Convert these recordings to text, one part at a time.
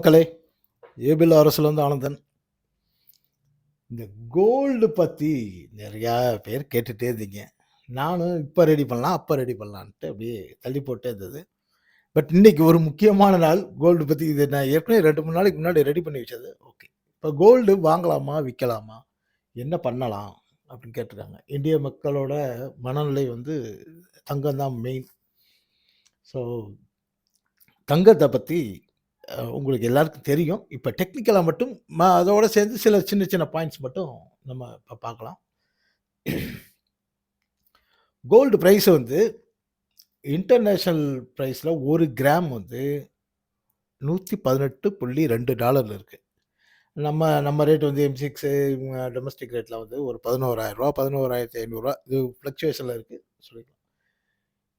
மக்களே! ஏபிஎல் அரசுலேருந்து ஆனந்தன். இந்த கோல்டு பத்தி நெறையா பேர் கேட்டுட்டே இருந்தீங்க. நானும் இப்ப ரெடி பண்ணலாம், அப்ப ரெடி பண்ணலான்ட்டு அப்படியே தள்ளி போட்டே இருந்தது. பட் இன்னைக்கு ஒரு முக்கியமான நாள். கோல்டு பத்தி இது நான் ஏற்கனவே 2, 3 நாளைக்கு முன்னாடி ரெடி பண்ணி வச்சது. ஓகே. இப்ப கோல்டு வாங்கலாமா? விக்கலாமா? என்ன பண்ணலாம்? அப்படின்னு கேட்டுருக்காங்க. இந்திய மக்களோட மனநிலை வந்து தங்கம் தான் மெயின். ஸோ தங்கத்த பத்தி உங்களுக்கு எல்லாருக்கும் தெரியும். இப்ப டெக்னிக்கலா மட்டும் அதோட சேர்ந்து சில சின்ன சின்ன பாயிண்ட்ஸ் மட்டும் நம்ம இப்ப பார்க்கலாம். கோல்டு பிரைஸ் வந்து இன்டர்நேஷனல் பிரைஸ்ல 1 கிராம் வந்து $118.2 இருக்கு. நம்ம நம்ம ரேட் வந்து M6 டொமஸ்டிக் ரேட்ல வந்து ஒரு ரூ. 11,000 11,500 இது ஃப்ளக்சுவேஷன்ல இருக்கு சொல்லிக்கலாம்.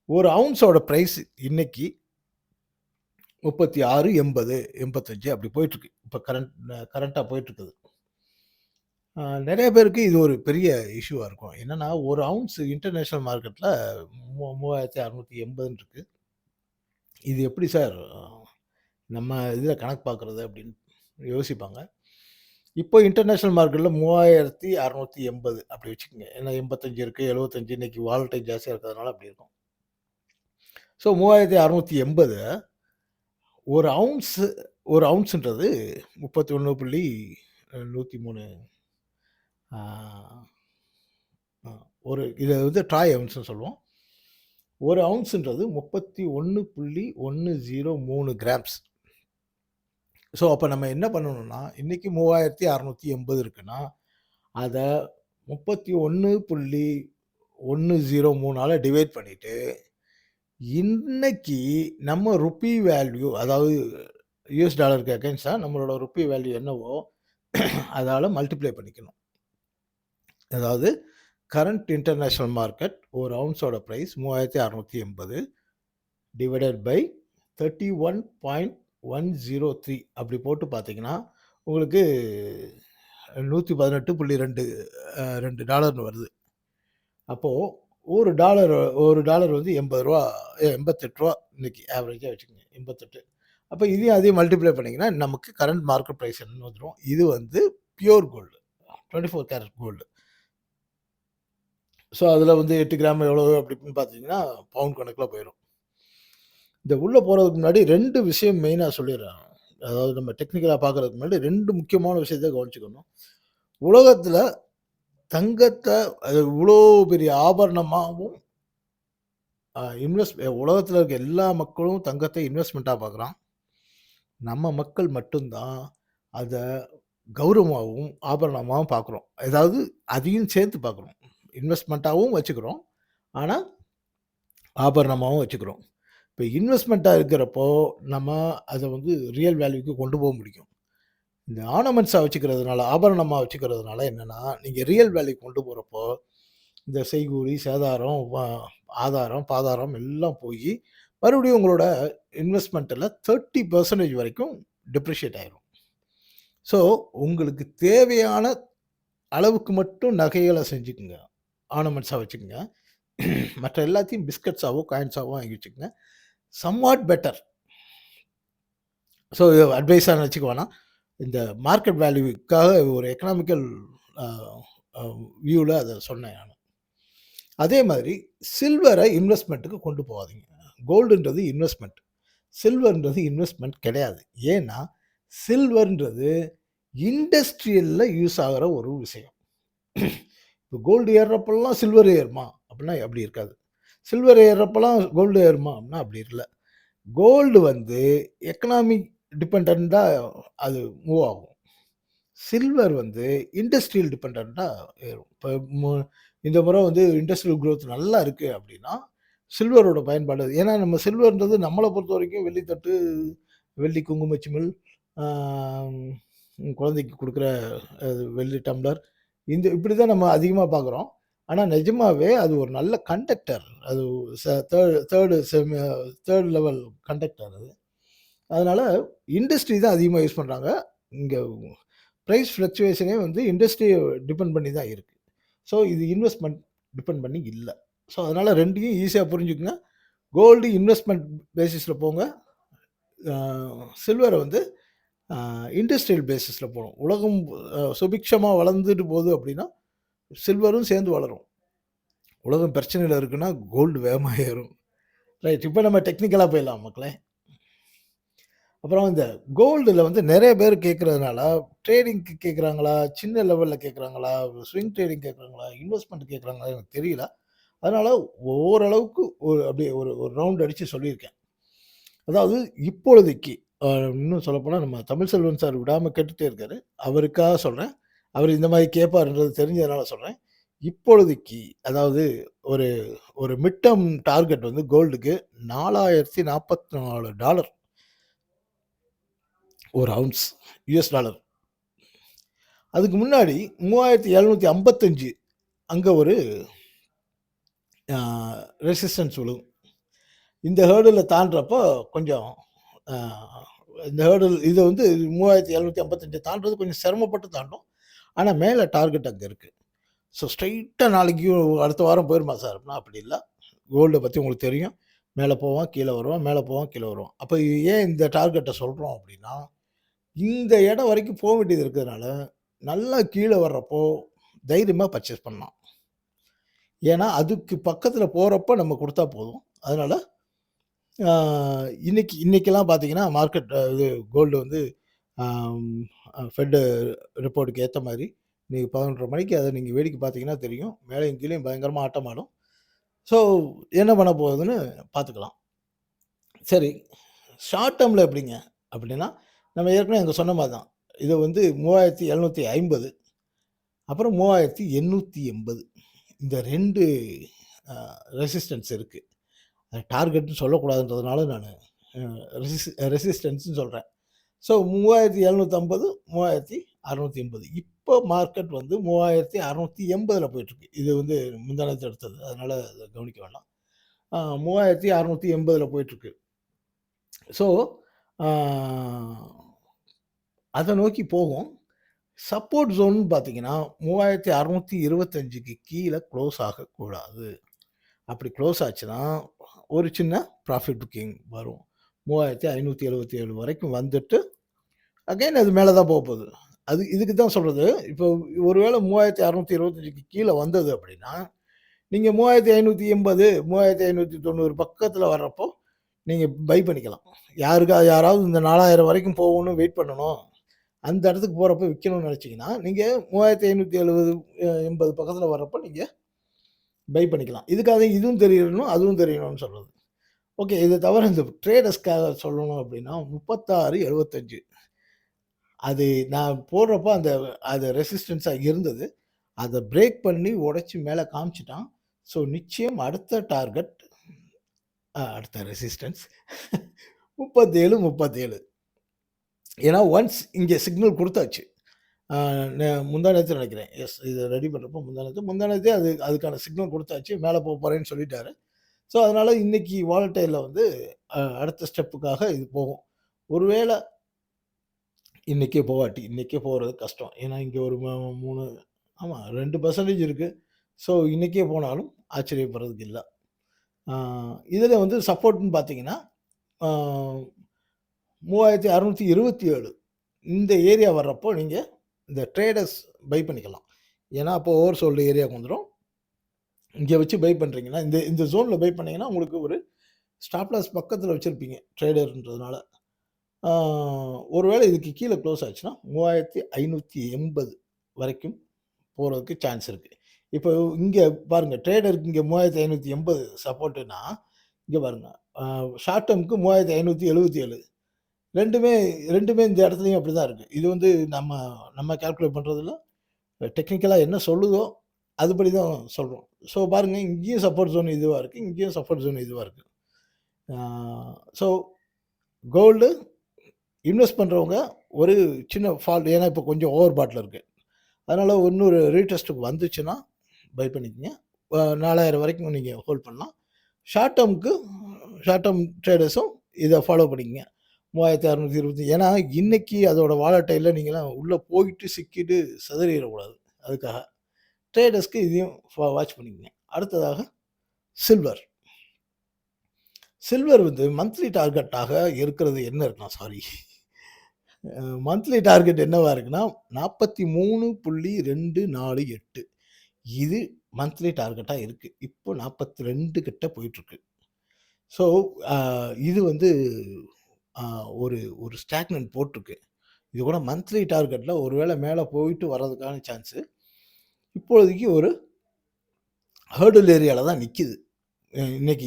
ஒரு அவுன்ஸோட பிரைஸ் இன்னைக்கு 36, 80, 85 அப்படி போயிட்டுருக்கு. இப்ப கரண்ட்டா போயிட்டுருக்குது. நெறைய பேருக்கு இது ஒரு பெரிய இஷ்யூவா இருக்கும். என்னன்னா, ஒரு அவுன்ஸ் இன்டர்நேஷனல் மார்க்கெட்ல 3680 இருக்கு. இது எப்படி சார் நம்ம இதில கணக்கு பார்க்குறது அப்படின்னு யோசிப்பாங்க. இப்போ இன்டர்நேஷனல் மார்க்கெட்ல 3680 அப்படி வச்சுக்கங்க. ஏன்னா 85 இருக்கு, 75 இன்னைக்கு வாலடைல் ஜாஸ்தியா இருக்கிறதுனால அப்படி இருக்கும். ஸோ 3680 ஒரு அவுன்ஸ்ன்றது 31.103 ஆ ஒரு இத வந்து ட்ராய் அவுன்ஸ்ன்னு சொல்லுவோம். ஒரு அவுன்ஸ்ன்றது 31.103 கிராம்ஸ். ஸோ அப்ப நம்ம என்ன பண்ணணும்னா, இன்னைக்கு 3680 இருக்குன்னா, அத 31.103ஆல டிவைட் பண்ணிட்டு, இன்னைக்கு நம்ம ருப்பி வேல்யூ அதாவது யுஎஸ் டாலருக்கு அகைன்ஸ்டா நம்மளோட ருப்பி வேல்யூ என்னவோ அதால மல்டிப்ளை பண்ணிக்கணும். அதாவது கரண்ட் இன்டர்நேஷனல் மார்க்கெட் ஒரு அவுன்ஸோட பிரைஸ் 3680 டிவைடட் பை 31.103 அப்படி போட்டு பார்த்தீங்கன்னா, உங்களுக்கு $118.2 வருது. அப்போ ஒரு டாலர் வந்து ரூ. 80 88 இன்னைக்கு ஆவரேஜா வச்சுக்கங்க. 88. அப்ப இதையும் அதையும் மல்டிப்ளை பண்ணீங்கன்னா, நமக்கு கரண்ட் மார்க்கெட் பிரைஸ் என்னன்னு வந்துரும். இது வந்து pure gold. 24 carat gold. So அதில வந்து 8 கிராம் எவ்வளவு அப்படி இப்படின்னு பார்த்தீங்கன்னா, பவுண்ட் கணக்குல போயிரும். இந்த உள்ள போறதுக்கு முன்னாடி 2 விஷயம் மெயினா சொல்லிர்றேன். அதாவது நம்ம டெக்னிக்கலா பார்க்கறதுக்கு முன்னாடி 2 முக்கியமான விஷயத்த கவனிச்சுக்கணும். உலகத்தில தங்கத்த அது இவ்வளோ பெரிய ஆபரணமாவும் உலகத்தில இருக்க எல்லா மக்களும் தங்கத்தை இன்வெஸ்ட்மென்ட்டா பார்க்குறான். நம்ம மக்கள் மட்டும் தான் அத கௌரவமாவும், ஆபரணமாவும் பார்க்குறோம். அதாவது அதையும் சேர்த்து பார்க்குறோம். இன்வெஸ்ட்மென்ட்டாவும் வச்சுக்கிறோம். ஆனா, ஆபரணமாவும் வச்சுக்கிறோம். இப்ப இன்வெஸ்ட்மென்ட்டா இருக்கிறப்போ, நம்ம அத வந்து ரியல் வேல்யூக்கு கொண்டு போக முடியும். இந்த ஆர்னமெண்ட்ஸா வச்சுக்கிறதுனால, ஆபரணமா வச்சுக்கிறதுனால என்னன்னா, நீங்க ரியல் வேல்யூக்கு கொண்டு போறப்போ, இந்த செய்கூலி, சேதாரம், ஆதாரம், பாதாரம் எல்லாம் போயி, மறுபடியும் உங்களோட இன்வெஸ்ட்மென்ட்ல 30% வரைக்கும் டெப்ரிஷியேட் ஆயிரும். ஸோ, உங்களுக்கு தேவையான அளவுக்கு மட்டும் நகைகள செஞ்சுக்குங்க. ஆர்னமெண்ட்ஸா வச்சுக்கங்க. மற்ற எல்லாத்தையும் பிஸ்கட்ஸாவோ, காயின்ஸாவோ வாங்கி வச்சுக்கங்க. Somewhat better. ஸோ அட்வைஸா நினச்சுக்க வேணாம். இந்த மார்க்கெட் வேல்யூக்காக ஒரு எக்கனாமிக்கல் அ அ வியூல அத சொன்னேன் நானு. அதே மாதிரி சில்வர இன்வெஸ்ட்மென்ட்க்கு கொண்டு போகாதீங்க. கோல்டுன்றது இன்வெஸ்ட்மென்ட். சில்வர்ன்றது இன்வெஸ்ட்மென்ட் கிடையாது. ஏன்னா, சில்வர்ன்றது இண்டஸ்ட்ரியல்ல யூஸ் ஆகுற ஒரு விஷயம். இப்போ கோல்டு ஏறுறப்பலாம் சில்வர் ஏறுமா? அப்படின்னா அப்படி இருக்காது. சில்வர் ஏறுறப்பலாம் கோல்டு ஏறுமா? அப்படின்னா அப்படி இல்ல. கோல்டு வந்து எக்கனாமிக் டிபெண்டன்ட்டா அது மூவ் ஆகும். சில்வர் வந்து இண்டஸ்ட்ரியல் டிபெண்டன்ட்டா ஏறும். இப்ப இந்த முறை வந்து இண்டஸ்ட்ரியல் குரோத் நல்லா இருக்கு அப்படின்னா, சில்வரோட பயன்பாடு ஏன்னா நம்ம சில்வர்ன்றது நம்மள பொறுத்தவரைக்கும் வெள்ளி தட்டு, வெள்ளி குங்கும சிமிழ், ஆ குழந்தைக்கு குடுக்குற வெள்ளி டம்ளர் இப்படி தான் நம்ம அதிகமா பார்க்குறோம். ஆனா நிஜமாவே அது ஒரு நல்ல கண்டக்டர். அது தேர்ட் லெவல் கண்டக்டர் அது. அதனால இண்டஸ்ட்ரி தான் அதிகமா யூஸ் பண்றாங்க. இங்க பிரைஸ் ஃப்ளக்சுவேஷனே வந்து இண்டஸ்ட்ரிய டிபெண்ட் பண்ணி தான் இருக்கு. ஸோ இது இன்வெஸ்ட்மென்ட் டிபெண்ட் பண்ணி இல்ல. ஸோ அதனால 2யும் ஈஸியா புரிஞ்சுக்கங்க. கோல்டு இன்வெஸ்ட்மென்ட் பேசிஸ்ல போங்க. சில்வர வந்து இண்டஸ்ட்ரியல் பேசிஸ்ல போணும். உலகம் சுபிக்ஷமா வளர்ந்துட்டு போகுது அப்படின்னா, சில்வரும் சேர்ந்து வளரும். உலகம் பிரச்சனையில இருக்குன்னா, கோல்டு வேகமா ஏறும். ரைட். இப்ப நம்ம டெக்னிக்கலா போயிடலாம் மக்களே. அப்புறம் இந்த கோல்டுல வந்து நெறைய பேர் கேட்கறதுனால, ட்ரேடிங்க்கு கேட்கறாங்களா? சின்ன லெவல்ல கேட்கறாங்களா? ஸ்விங் ட்ரேடிங் கேட்கறாங்களா? இன்வெஸ்ட்மென்ட் கேட்கறாங்களா? எனக்கு தெரியல. அதனால ஓரளவுக்கு அப்படியே ஒரு ஒரு ரவுண்ட் அடிச்சு சொல்லியிருக்கேன். அதாவது இப்பொழுதைக்கு இன்னும் சொல்லப்போனா நம்ம தமிழ் செல்வன் சார் விடாம கேட்டுட்டே இருக்காரு. அவருக்காக சொல்றேன். அவர் இந்த மாரி கேட்பாருன்றது தெரிஞ்சதுனால சொல்றேன். இப்பொழுதைக்கு அதாவது ஒரு ஒரு மிட் டெர்ம் டார்கெட் வந்து கோல்டுக்கு $4044 ஒரு அவுன்ஸ் யுஎஸ் டாலர். அதுக்கு முன்னாடி 3755 அங்க ஒரு ரெசிஸ்டன்ஸ் விழுகும். இந்த ஹேர்டில தாண்டுறப்போ கொஞ்சம் அ இந்த ஹேர்டில் இது வந்து 3755 தாண்டுறது கொஞ்சம் சிரமப்பட்டு தாண்டும். ஆனா மேல டார்கெட் அங்க இருக்கு. ஸோ ஸ்ட்ரெயிட்டா நாளைக்கு அடுத்த வாரம் போயிருமா சார்? அப்படின்னா அப்படி இல்ல. கோல்ட பத்தி உங்களுக்கு தெரியும். மேல போவான், கீழ வருவான், மேல போவான், கீழ வருவான். அப்ப ஏன் இந்த டார்கெட்ட சொல்றோம் அப்படின்னா, இந்த இடம் வரைக்கும் போ வேண்டியது இருக்கிறதுனால, நல்லா கீழ வர்றப்போ தைரியமா பர்ச்சேஸ் பண்ணலாம். ஏன்னா, அதுக்கு பக்கத்துல போறப்ப நம்ம குடுத்தா போதும். அதனால ஆ இன்னைக்கெல்லாம் பார்த்தீங்கன்னா, மார்க்கெட் இது கோல்டு வந்து ஆம் ஃபெட் ரிப்போர்ட்க்கு ஏத்த மாரி, இன்னைக்கு 11:30 மணிக்கு அத நீங்க வேடிக்கை பார்த்தீங்கன்னா தெரியும். மேலயும் கீழயும் பயங்கரமா ஆட்டமாடும். ஸோ என்ன பண்ண போகுதுன்னு பார்த்துக்கலாம். சரி, ஷார்ட் டெர்ம்ல எப்படிங்க? அப்படின்னா, நம்ம ஏற்கனவே அங்க சொன்ன மாரி தான். இது வந்து 3750 அப்புறம் 3880 இந்த 2 அ ரெசிஸ்டன்ஸ் இருக்கு. டார்கெட்ன்னு சொல்லக்கூடாதுன்றதுனால நானு அ ரெசிஸ்டன்ஸ்ன்னு சொல்றேன். ஸோ 3750, 3680 இப்போ மார்க்கெட் வந்து 3680ல போயிட்டுருக்கு. இது வந்து முந்தா நேத்து எடுத்தது. அதனால அத கவனிக்க வேண்டாம். 3680ல போயிட்டுருக்கு. ஸோ, ஆ அத நோக்கி போகும். சப்போர்ட் ஜோன்னு பார்த்தீங்கன்னா, 3625க்கு கீழ குளோஸ் ஆகக்கூடாது. அப்படி க்ளோஸ் ஆச்சுன்னா, ஒரு சின்ன ப்ராஃபிட் புக்கிங் வரும். 3577 வரைக்கும் வந்துட்டு, அகைன் அது மேல தான் போப்போது. அது இதுக்கு தான் சொல்றது. இப்போ ஒருவேள 3625க்கு கீழ வந்தது அப்படின்னா, நீங்க 3580, 3590 பக்கத்துல வர்றப்போ, நீங்க பை பண்ணிக்கலாம். யாராவது இந்த 4000 வரைக்கும் போகும்னு வெயிட் பண்ணணும். அந்த இடத்துக்கு போறப்ப விக்கணும்னு நெனச்சீங்கன்னா, நீங்க 3570 80 பக்கத்துல வர்றப்ப நீங்க பை பண்ணிக்கலாம். இதுக்காக இதுவும் தெரியணும், அதுவும் தெரியணும்னு சொல்றது. ஓகே. இத தவிர இந்த ட்ரேடர்ஸ்க்காக சொல்லணும் அப்படின்னா 36.75 அது நான் போடுறப்போ அது ரெசிஸ்டன்ஸா இருந்தது. அத பிரேக் பண்ணி உடைச்சு மேல காமிச்சுட்டான். ஸோ நிச்சயம் அடுத்த டார்கெட் அடுத்த ரெசிஸ்டன்ஸ் 37, 37 ஏன்னா ஒன்ஸ் இங்க சிக்னல் குடுத்தாச்சு. ஆ முந்தா நேத்து நெனைக்கிறேன். எஸ் இத ரெடி பண்றப்போ முந்தா நேத்தே அதுக்கான சிக்னல் குடுத்தாச்சு. மேல போறேன்னு சொல்லிட்டாரு. ஸோ, அதனால இன்னைக்கு வாலட்டைல்ல வந்து அடுத்த ஸ்டெப்புக்காக இது போகும். ஒருவேள இன்னைக்கே போறது கஷ்டம். ஏன்னா, இங்க ஒரு 3 ஆமா 2% இருக்கு. ஸோ, இன்னைக்கே போனாலும் ஆச்சரியப்படுறதுக்கு இல்ல. ஆ இதுல வந்து சப்போர்ட்ன்னு பார்த்தீங்கன்னா, ஆ 3627 இந்த ஏரியா வர்றப்போ நீங்க இந்த ட்ரேடர்ஸ் பை பண்ணிக்கலாம். ஏன்னா, அப்போ ஓவர் சோல்டு ஏரியாவுக்கு வந்துரும். இங்க வச்சு பை பண்றீங்கன்னா, இந்த இந்த ஜோன்ல பை பண்ணீங்கன்னா, உங்களுக்கு ஒரு ஸ்டாப் லாஸ் பக்கத்துல வச்சிருப்பீங்க. ட்ரேடர்ன்றதுனால. ஆ ஒருவேளை இதுக்கு கீழ குளோஸ் ஆச்சுன்னா, 3580 வரைக்கும் போறதுக்கு சான்ஸ் இருக்கு. இப்போ இங்க பாருங்க ட்ரேடருக்கு இங்க 3580 சப்போர்ட்டுன்னா, இங்க பாருங்க. ஆ ஷார்ட் டெர்ம்க்கு 3577 2மே 2மே இந்த இடத்துலயும் அப்படிதான் இருக்கு. இது வந்து நம்ம நம்ம கால்குலேட் பண்றதுல டெக்னிக்கலா என்ன சொல்லுதோ, அதுபடி தான் சொல்றோம். ஸோ பாருங்க இங்கேயும் சப்போர்ட் ஜோன் இதுவா இருக்கு. இங்கேயும் சப்போர்ட் ஜோன் இதுவா இருக்கு. ஆ ஸோ கோல்டு இன்வெஸ்ட் பண்றவங்க ஒரு சின்ன ஃபால்ட் ஏன்னா இப்போ கொஞ்சம் ஓவர் பாட்ல இருக்கு. அதனால இன்னொரு ரீடெஸ்ட்டுக்கு வந்துச்சுன்னா பை பண்ணிக்கங்க. 4000 வரைக்கும் நீங்க ஹோல்ட் பண்ணலாம். ஷார்ட் டெர்ம்க்கு ஷார்ட் டெர்ம் ட்ரேடர்ஸும் இத ஃபாலோ பண்ணிக்கங்க. 3620 ஏன்னா இன்னைக்கு அதோட வாலட்டைல்ல நீங்கலாம் உள்ள போயிட்டு சிக்கிட்டு சிதறிறக்கூடாது. அதுக்காக. ட்ரேடர்ஸ்க்கு இதையும் வாட்ச் பண்ணிக்கங்க. அடுத்ததாக சில்வர். சில்வர் வந்து மந்த்லி டார்கெட்டாக இருக்கிறது என்ன இருக்குன்னா சாரி. மந்த்லி டார்கெட் என்னவா இருக்குன்னா, 43.248 இது மந்த்லி டார்கெட்டா இருக்கு. இப்போ 42 கிட்ட போயிட்டுருக்கு. ஸோ, அ இது வந்து அ ஒரு ஒரு ஸ்டாக்னன்ட் போட்டிருக்கு. இது கூட மந்த்லி டார்கெட்ல ஒரு வேள மேல போயிட்டு வர்றதுக்கான சான்ஸு. இப்போதைக்கு ஒரு ஹர்டில் ஏரியால தான் நிக்குது.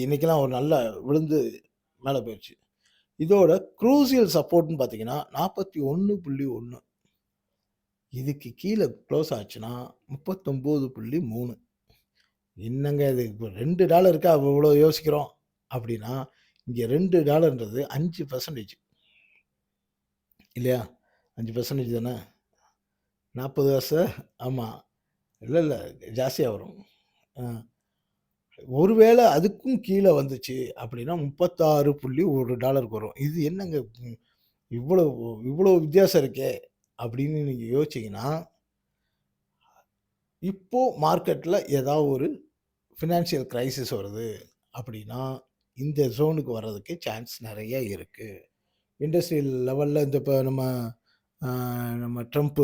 இன்னைக்கெல்லாம் ஒரு நல்ல விழுந்து மேல போயிருச்சு. இதோட க்ரூசியல் சப்போர்ட்ன்னு பார்த்தீங்கன்னா, 41.1 இதுக்கு கீழ க்ளோஸ் ஆச்சுன்னா, 39.3 என்னங்க இது இப்ப $2க்கா இவ்வளோ யோசிக்கிறோம் அப்படின்னா, இங்க $2ன்றது 5% இல்லையா? 5% தானே? 40 காசா? ஆமா. இல்ல. ஜாஸ்தியா வரும். அ ஒருவேள அதுக்கும் கீழ வந்துச்சு அப்படின்னா, $36.1 வரும். இது என்னங்க இவ்வளோ இவ்வளோ வித்தியாசம் இருக்கே! அப்படின்னு நீங்க யோசிச்சீங்கன்னா, இப்போ மார்க்கெட்ல ஏதாவது ஒரு ஃபினான்ஷியல் கிரைசிஸ் வருது அப்படின்னா, இந்த ஜோனுக்கு வர்றதுக்கு சான்ஸ் நெறைய இருக்கு. இண்டஸ்ட்ரியல் லெவல்ல இந்த இப்ப அ நம்ம ட்ரம்ப்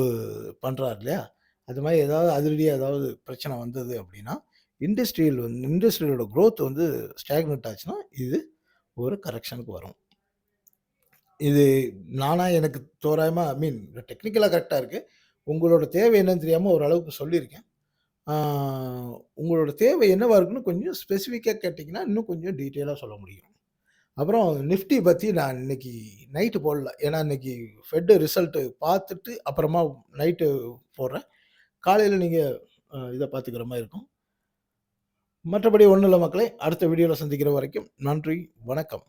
பண்றாரு இல்லையா? அது மாரி ஏதாவது அதிரடியா ஏதாவது பிரச்சனை வந்தது அப்படின்னா, இண்டஸ்ட்ரியலோட குரோத் வந்து ஸ்டாக்னன்ட் ஆச்சுன்னா, இது ஒரு கரெக்ஷனுக்கு வரும். இது நானா எனக்கு தோராயமா டெக்னிக்கலா கரெக்ட்டா இருக்கு. உங்களோட தேவை என்னன்னு தெரியாம ஓரளவுக்கு சொல்லியிருக்கேன். ஆ உங்களோட தேவை என்னவா இருக்குன்னு கொஞ்சம் ஸ்பெசிஃபிக்கா கேட்டீங்கன்னா, இன்னும் கொஞ்சம் டீட்டெயிலா சொல்ல முடியும். அப்புறம் நிஃப்டி பத்தி நான் இன்னைக்கு நைட்டு போடல. ஏன்னா, இன்னைக்கு ஃபெட் ரிசல்ட் பார்த்துட்டு அப்புறமா நைட்டு போடுறேன். காலையில நீங்க இத பார்த்துக்கிற மாரி இருக்கும். மற்றபடி ஒண்ணும் இல்ல மக்களே. அடுத்த வீடியோல சந்திக்கிற வரைக்கும் நன்றி, வணக்கம்.